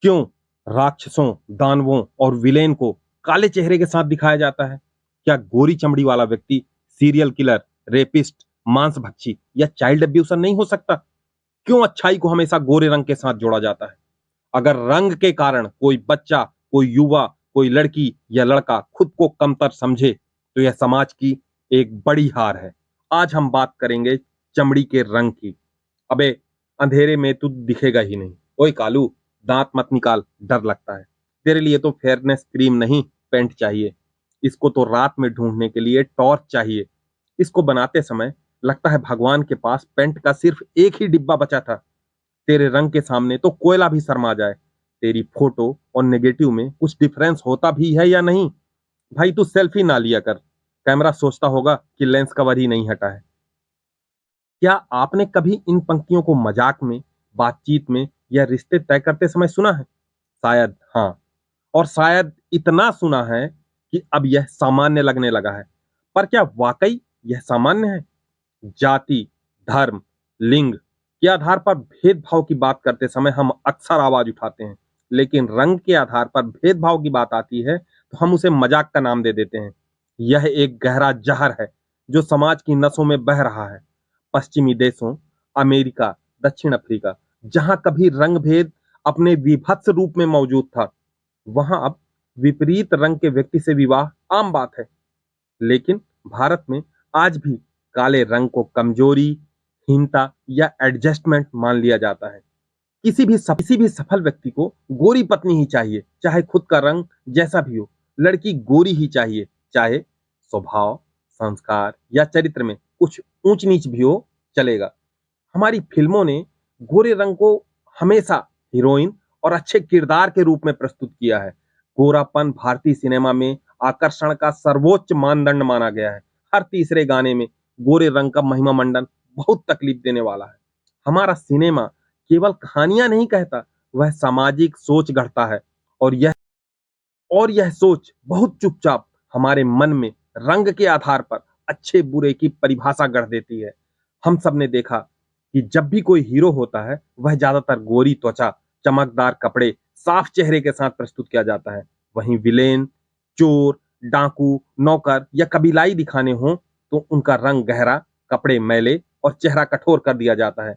क्यों राक्षसों, दानवों और विलेन को काले चेहरे के साथ दिखाया जाता है? क्या गोरी चमड़ी वाला व्यक्ति सीरियल किलर, रेपिस्ट, मांस भक्षी या चाइल्ड अब्यूसर नहीं हो सकता? क्यों अच्छाई को हमेशा गोरे रंग के साथ जोड़ा जाता है? अगर रंग के कारण कोई बच्चा, कोई युवा, कोई लड़की या लड़का खुद को कमतर समझे, तो यह समाज की एक बड़ी हार है। आज हम बात करेंगे चमड़ी के रंग की। अबे, अंधेरे में तू दिखेगा ही नहीं। ओए कालू, दांत मत निकाल, डर लगता है। तेरे लिए तो फेयरनेस क्रीम नहीं, पेंट चाहिए। इसको तो रात में ढूंढने के लिए टॉर्च चाहिए। इसको बनाते समय लगता है भगवान के पास पेंट का सिर्फ एक ही डिब्बा बचा था। तेरे रंग के सामने तो कोयला भी शर्मा जाए। तेरी फोटो और नेगेटिव में कुछ डिफरेंस होता भी है या नहीं? भाई तू सेल्फी ना लिया कर, कैमरा सोचता होगा कि लेंस कवर ही नहीं हटा है। क्या आपने कभी इन पंक्तियों को मजाक में, बातचीत में या रिश्ते तय करते समय सुना है? शायद हाँ, और शायद इतना सुना है कि अब यह सामान्य लगने लगा है। पर क्या वाकई यह सामान्य है? जाति, धर्म, लिंग के आधार पर भेदभाव की बात करते समय हम अक्सर आवाज उठाते हैं, लेकिन रंग के आधार पर भेदभाव की बात आती है तो हम उसे मजाक का नाम दे देते हैं। यह एक गहरा जहर है जो समाज की नसों में बह रहा है। पश्चिमी देशों, अमेरिका, दक्षिण अफ्रीका, जहां कभी रंग भेद अपने विभत्स रूप में मौजूद था, वहां अब विपरीत रंग के व्यक्ति से विवाह आम बात है। लेकिन भारत में आज भी काले रंग को कमजोरी, हीनता या एडजस्टमेंट मान लिया जाता है। किसी भी सफल व्यक्ति को गोरी पत्नी ही चाहिए, चाहे खुद का रंग जैसा भी हो। लड़की गोरी ही चाहिए, चाहे स्वभाव, संस्कार या चरित्र में कुछ ऊंच नीच भी हो, चलेगा। हमारी फिल्मों ने गोरे रंग को हमेशा हीरोइन और अच्छे किरदार के रूप में प्रस्तुत किया है। गोरापन भारतीय सिनेमा में आकर्षण का सर्वोच्च मानदंड माना गया है। हर तीसरे गाने में गोरे रंग का महिमा मंडन बहुत तकलीफ देने वाला है। हमारा सिनेमा केवल कहानियां नहीं कहता, वह सामाजिक सोच गढ़ता है। और यह सोच बहुत चुपचाप हमारे मन में रंग के आधार पर अच्छे बुरे की परिभाषा गढ़ देती है। हम सब ने देखा कि जब भी कोई हीरो होता है, वह ज्यादातर गोरी त्वचा, चमकदार कपड़े, साफ चेहरे के साथ प्रस्तुत किया जाता है। वहीं विलेन, चोर, डाकू, नौकर या कबीलाई दिखाने हो तो उनका रंग गहरा, कपड़े मैले और चेहरा कठोर कर दिया जाता है।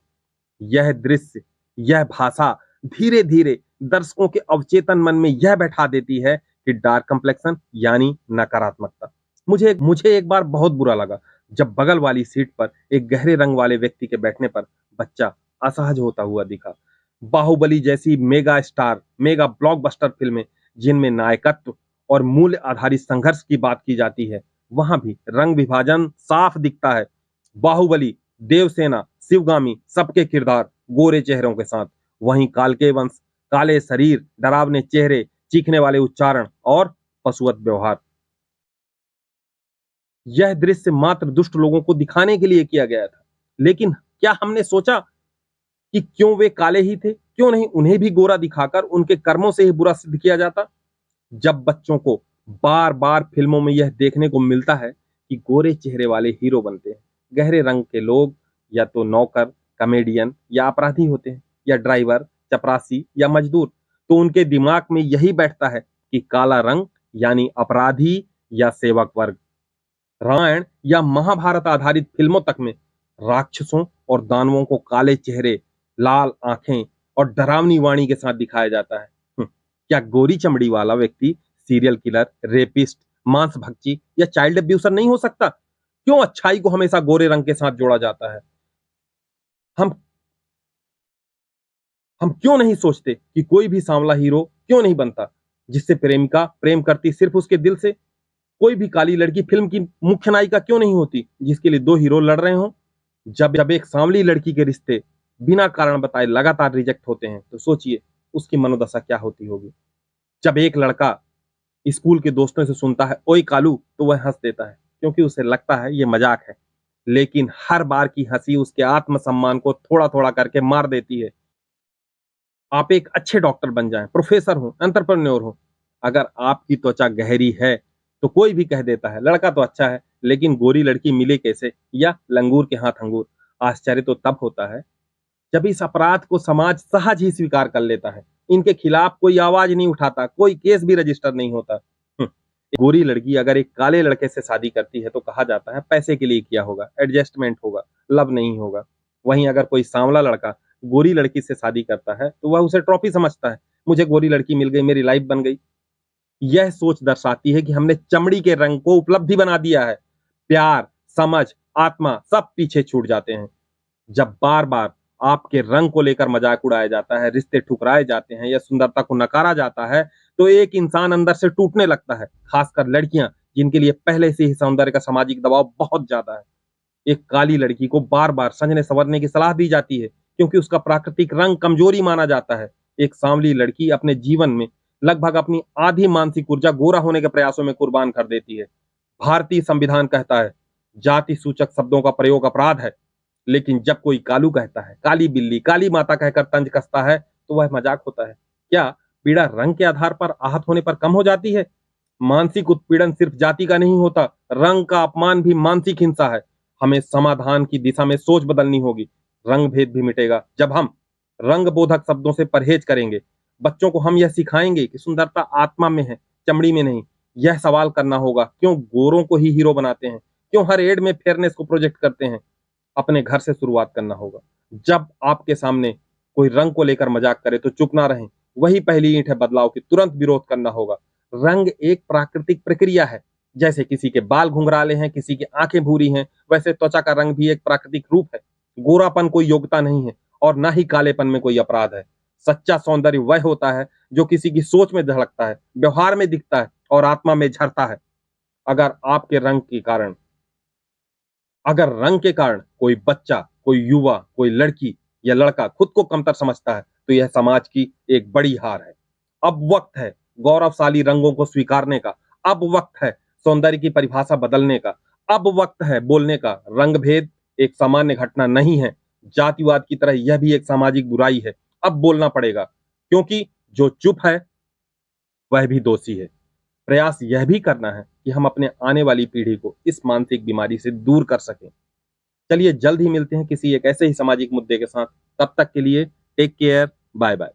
यह दृश्य, यह भाषा धीरे धीरे दर्शकों के अवचेतन मन में यह बैठा देती है कि डार्क कम्प्लेक्शन यानी नकारात्मकता। मुझे एक बार बहुत बुरा लगा जब बगल वाली सीट पर एक गहरे रंग वाले व्यक्ति के बैठने पर बच्चा असहज होता हुआ दिखा। बाहुबली जैसी मेगा ब्लॉकबस्टर फिल्में, जिनमें नायकत्व और मूल्य आधारित संघर्ष की बात की जाती है, वहां भी रंग विभाजन साफ दिखता है। बाहुबली, देवसेना, शिवगामी सबके किरदार गोरे चेहरों के साथ। वहीं कालके वंश, काले शरीर, डरावने चेहरे, चीखने वाले उच्चारण और पशुवत व्यवहार। यह दृश्य मात्र दुष्ट लोगों को दिखाने के लिए किया गया था। लेकिन क्या हमने सोचा कि क्यों वे काले ही थे? क्यों नहीं उन्हें भी गोरा दिखाकर उनके कर्मों से ही बुरा सिद्ध किया जाता? जब बच्चों को बार बार फिल्मों में यह देखने को मिलता है कि गोरे चेहरे वाले हीरो बनते हैं, गहरे रंग के लोग या तो नौकर, कमेडियन या अपराधी होते हैं, या ड्राइवर, चपरासी या मजदूर, तो उनके दिमाग में यही बैठता है कि काला रंग यानी अपराधी या सेवक वर्ग। रामायण या महाभारत आधारित फिल्मों तक में राक्षसों और दानवों को काले चेहरे, लाल आंखें और डरावनी वाणी के साथ दिखाया जाता है। क्या गोरी चमड़ी वाला व्यक्ति सीरियल किलर, रेपिस्ट, मांस भक्षी या चाइल्ड अब्यूसर नहीं हो सकता? क्यों अच्छाई को हमेशा गोरे रंग के साथ जोड़ा जाता है? हम हम क्यों नहीं सोचते कि कोई भी सांवला हीरो क्यों नहीं बनता, जिससे प्रेमिका प्रेम करती सिर्फ उसके दिल से? कोई भी काली लड़की फिल्म की मुख्य नायिका क्यों नहीं होती, जिसके लिए दो हीरो लड़ रहे हों? जब जब एक सांवली लड़की के रिश्ते बिना कारण बताए लगातार रिजेक्ट होते हैं, तो सोचिए उसकी मनोदशा क्या होती होगी। जब एक लड़का स्कूल के दोस्तों से सुनता है ओए कालू, तो वह हंस देता है क्योंकि उसे लगता है ये मजाक है। लेकिन हर बार की हंसी उसके आत्मसम्मान को थोड़ा थोड़ा करके मार देती है। आप एक अच्छे डॉक्टर बन जाएं, प्रोफेसर हो, एंटरप्रेन्योर हो, अगर आपकी त्वचा गहरी है तो कोई भी कह देता है लड़का तो अच्छा है, लेकिन गोरी लड़की मिले कैसे, या लंगूर के हाथ अंगूर। आश्चर्य तो तब होता है जब इस अपराध को समाज सहज ही स्वीकार कर लेता है। इनके खिलाफ कोई आवाज नहीं उठाता, कोई केस भी रजिस्टर नहीं होता। एक गोरी लड़की अगर एक काले लड़के से शादी करती है तो कहा जाता है पैसे के लिए किया होगा, एडजस्टमेंट होगा, लव नहीं होगा। वहीं अगर कोई सांवला लड़का गोरी लड़की से शादी करता है तो वह उसे ट्रॉफी समझता है, मुझे गोरी लड़की मिल गई, मेरी लाइफ बन गई। यह सोच दर्शाती है कि हमने चमड़ी के रंग को उपलब्धि बना दिया है। प्यार, समझ, आत्मा सब पीछे छूट जाते हैं। जब बार बार आपके रंग को लेकर मजाक उड़ाया जाता है, रिश्ते ठुकराए जाते हैं या सुंदरता को नकारा जाता है, तो एक इंसान अंदर से टूटने लगता है, खासकर लड़कियां जिनके लिए पहले से ही सौंदर्य का सामाजिक दबाव बहुत ज्यादा है। एक काली लड़की को बार बार सजने संवरने की सलाह दी जाती है क्योंकि उसका प्राकृतिक रंग कमजोरी माना जाता है। एक सांवली लड़की अपने जीवन में लगभग अपनी आधी मानसिक ऊर्जा गोरा होने के प्रयासों में कुर्बान कर देती है। भारतीय संविधान कहता है जाति सूचक शब्दों का प्रयोग अपराध है, लेकिन जब कोई कालू कहता है, काली बिल्ली, काली माता कहकर तंज कसता है तो वह मजाक होता है। क्या पीड़ा रंग के आधार पर आहत होने पर कम हो जाती है? मानसिक उत्पीड़न सिर्फ जाति का नहीं होता, रंग का अपमान भी मानसिक हिंसा है। हमें समाधान की दिशा में सोच बदलनी होगी। रंग भेद भी मिटेगा जब हम रंग बोधक शब्दों से परहेज करेंगे। बच्चों को हम यह सिखाएंगे कि सुंदरता आत्मा में है, चमड़ी में नहीं। यह सवाल करना होगा क्यों गोरों को ही हीरो बनाते हैं, क्यों हर एड में फेयरनेस को प्रोजेक्ट करते हैं। अपने घर से शुरुआत करना होगा। जब आपके सामने कोई रंग को लेकर मजाक करे तो चुप ना रहें, वही पहली ईंट है बदलाव की, तुरंत विरोध करना होगा। रंग एक प्राकृतिक प्रक्रिया है। जैसे किसी के बाल घुंघराले हैं, किसी की आंखें भूरी हैं, वैसे त्वचा का रंग भी एक प्राकृतिक रूप है। गोरापन कोई योग्यता नहीं है और ना ही कालेपन में कोई अपराध है। सच्चा सौंदर्य वह होता है जो किसी की सोच में झलकता है, व्यवहार में दिखता है और आत्मा में झरता है। अगर आपके रंग के कारण अगर रंग के कारण कोई बच्चा, कोई युवा, कोई लड़की या लड़का खुद को कमतर समझता है तो यह समाज की एक बड़ी हार है। अब वक्त है गौरवशाली रंगों को स्वीकारने का। अब वक्त है सौंदर्य की परिभाषा बदलने का। अब वक्त है बोलने का। रंग भेद एक सामान्य घटना नहीं है, जातिवाद की तरह यह भी एक सामाजिक बुराई है। अब बोलना पड़ेगा क्योंकि जो चुप है वह भी दोषी है। प्रयास यह भी करना है कि हम अपने आने वाली पीढ़ी को इस मानसिक बीमारी से दूर कर सकें। चलिए जल्द ही मिलते हैं किसी एक ऐसे ही सामाजिक मुद्दे के साथ। तब तक के लिए टेक केयर, बाय बाय।